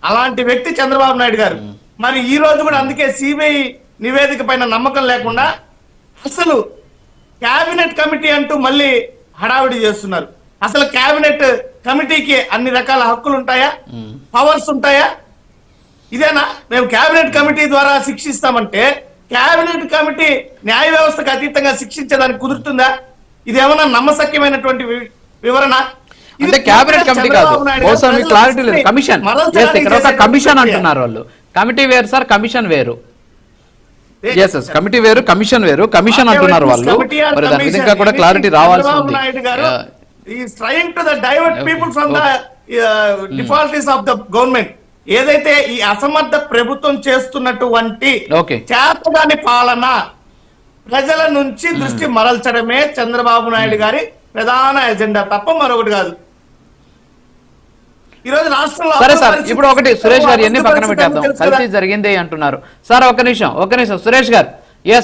అలాంటి వ్యక్తి చంద్రబాబు నాయుడు గారు. మరి ఈ రోజు కూడా అందుకే సిబిఐ నివేదిక పైన నమ్మకం లేకుండా అసలు కేబినెట్ కమిటీ అంటూ మళ్ళీ హడావిడి చేస్తున్నారు. అసలు కేబినెట్ కమిటీకి అన్ని రకాల హక్కులు ఉంటాయా, పవర్స్ ఉంటాయా? ఇదేనా మేము కేబినెట్ కమిటీ ద్వారా శిక్షిస్తామంటే కేబినెట్ కమిటీ న్యాయ వ్యవస్థకు అతీతంగా శిక్షించడానికి కుదురుతుందా? ఇదేమన్నా నమ్మశక్యమైనటువంటి వివరణ? అంటే కేబినెట్ కమిటీ కాదు, బహుశా మీకు క్లారిటీ లేదు. కమిషన్, ఇక్కడ ఒక కమిషన్ అంటున్నారు వాళ్ళు. కమిటీ వేరు సార్, కమిషన్ వేరు. కమిటీ వేరు, కమిషన్ వేరు. కమిషన్ అంటున్నారు వాళ్ళు. మరి దాని మీద ఇంకా కూడా క్లారిటీ రావాల్సి ఉంది. ఏదైతే ఈ అసమర్థ ప్రభుత్వం చేస్తున్నటువంటి చేతగాని పాలన ప్రజల నుంచి దృష్టి మరల్చడమే చంద్రబాబు నాయుడు గారి ప్రధాన ఎజెండా తప్ప మరొకటి కాదు. ఈ రోజు రాష్ట్రంలో సరే సార్, ఇప్పుడు ఒకటి సురేష్ గారు ఎన్ని పక్కన పెట్టేద్దాం, కల్తీ జరిగింది అంటున్నారు సార్. ఒక నిమిషం సురేష్ గారు.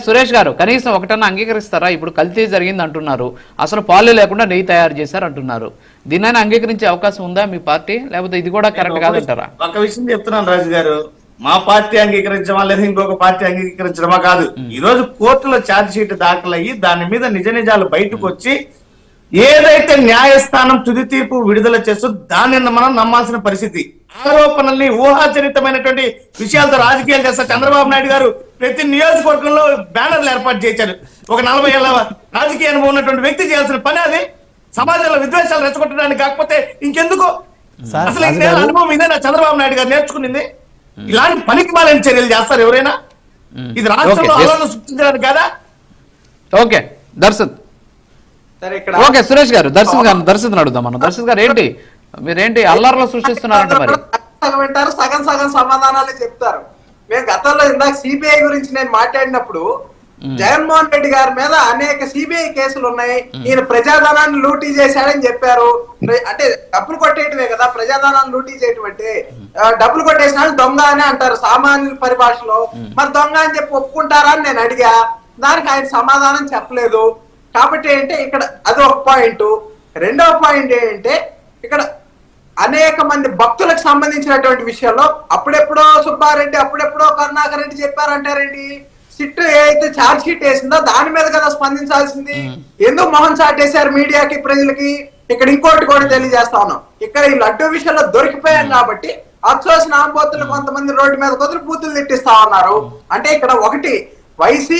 సురేష్ గారు కనీసం ఒకటన్నా అంగీకరిస్తారా? ఇప్పుడు కల్తీ జరిగింది అంటున్నారు, అసలు పాలు లేకుండా నెయ్యి తయారు చేశారు అంటున్నారు. దీన్నైనా అంగీకరించే అవకాశం ఉందా మీ పార్టీ, లేకపోతే ఇది కూడా కరెక్ట్ కాదంటారా? ఒక విషయం చెప్తున్నాను రాజు గారు, మా పార్టీ అంగీకరించమా లేదా ఇంకొక పార్టీ అంగీకరించడమా కాదు. ఈ రోజు కోర్టులో ఛార్జ్ షీట్ దాఖలయ్యి దాని మీద నిజ నిజాలు బయటకు వచ్చి ఏదైతే న్యాయస్థానం తుది తీర్పు విడుదల చేస్తూ దాన్ని మనం నమ్మాల్సిన పరిస్థితి. ఆరోపణల్ని ఊహాజనితమైనటువంటి విషయాలతో రాజకీయాలు చేస్తారు చంద్రబాబు నాయుడు గారు. ప్రతి నియోజకవర్గంలో బ్యానర్లు ఏర్పాటు చేశారు. ఒక 40 ఏళ్ల రాజకీయ అనుభవం ఉన్నటువంటి వ్యక్తి చేయాల్సిన పని అది. సమాజంలో విద్వేషాలు రెచ్చగొట్టడానికి కాకపోతే ఇంకెందుకు? అసలు ఇన్నేళ్ళ అనుభవం ఇదేనా చంద్రబాబు నాయుడు గారు నేర్చుకునింది? ఇలాంటి పనికి మాలని చర్యలు చేస్తారు ఎవరైనా? ఇది రాష్ట్రంలో ఆలోచన సృష్టించడానికి కదా. ఓకే దర్శన్, ఓకే సురేష్ గారు, దర్శన్ అడుగుదాం మనం. దర్శన్ గారు ఏంటి మీరేంటి అల్లర్లో సృష్టిస్తున్నారంట? మరి సగం వింటారు, సగం సమాధానాలు చెప్తారు. మేము గతంలో ఇందాక సిబిఐ గురించి నేను మాట్లాడినప్పుడు జగన్మోహన్ రెడ్డి గారి మీద అనేక సిబిఐ కేసులు ఉన్నాయి, ఈయన ప్రజాధనాన్ని లూటీ చేశాడని చెప్పారు. అంటే డబ్బులు కొట్టేయటమే కదా ప్రజాధనాన్ని లూటీ చేయటం అంటే. డబ్బులు కొట్టేసిన దొంగ అని అంటారు సామాన్య పరిభాషలో. మరి దొంగ అని చెప్పి ఒప్పుకుంటారా అని నేను అడిగా, దానికి ఆయన సమాధానం చెప్పలేదు. కాబట్టి ఏంటంటే ఇక్కడ అది ఒక పాయింట్. రెండవ పాయింట్ ఏంటంటే ఇక్కడ అనేక మంది భక్తులకు సంబంధించినటువంటి విషయాల్లో అప్పుడెప్పుడో సుబ్బారెడ్డి అప్పుడెప్పుడో కరుణాకర్ రెడ్డి చెప్పారంటారేంటి? సిట్ ఏదైతే ఛార్జ్ షీట్ వేసిందో దాని మీద కదా స్పందించాల్సింది. ఎందుకు మొహం చాటేశారు మీడియాకి, ప్రజలకి? ఇక్కడ ఇంకోటి కూడా తెలియజేస్తా ఉన్నాం, ఇక్కడ ఈ లడ్డూ విషయంలో దొరికిపోయాం కాబట్టి అచ్చోసిన ఆంబోతులు కొంతమంది రోడ్డు మీద కుదిరి బూతులు తిట్టిస్తా ఉన్నారు. అంటే ఇక్కడ ఒకటి వైసీ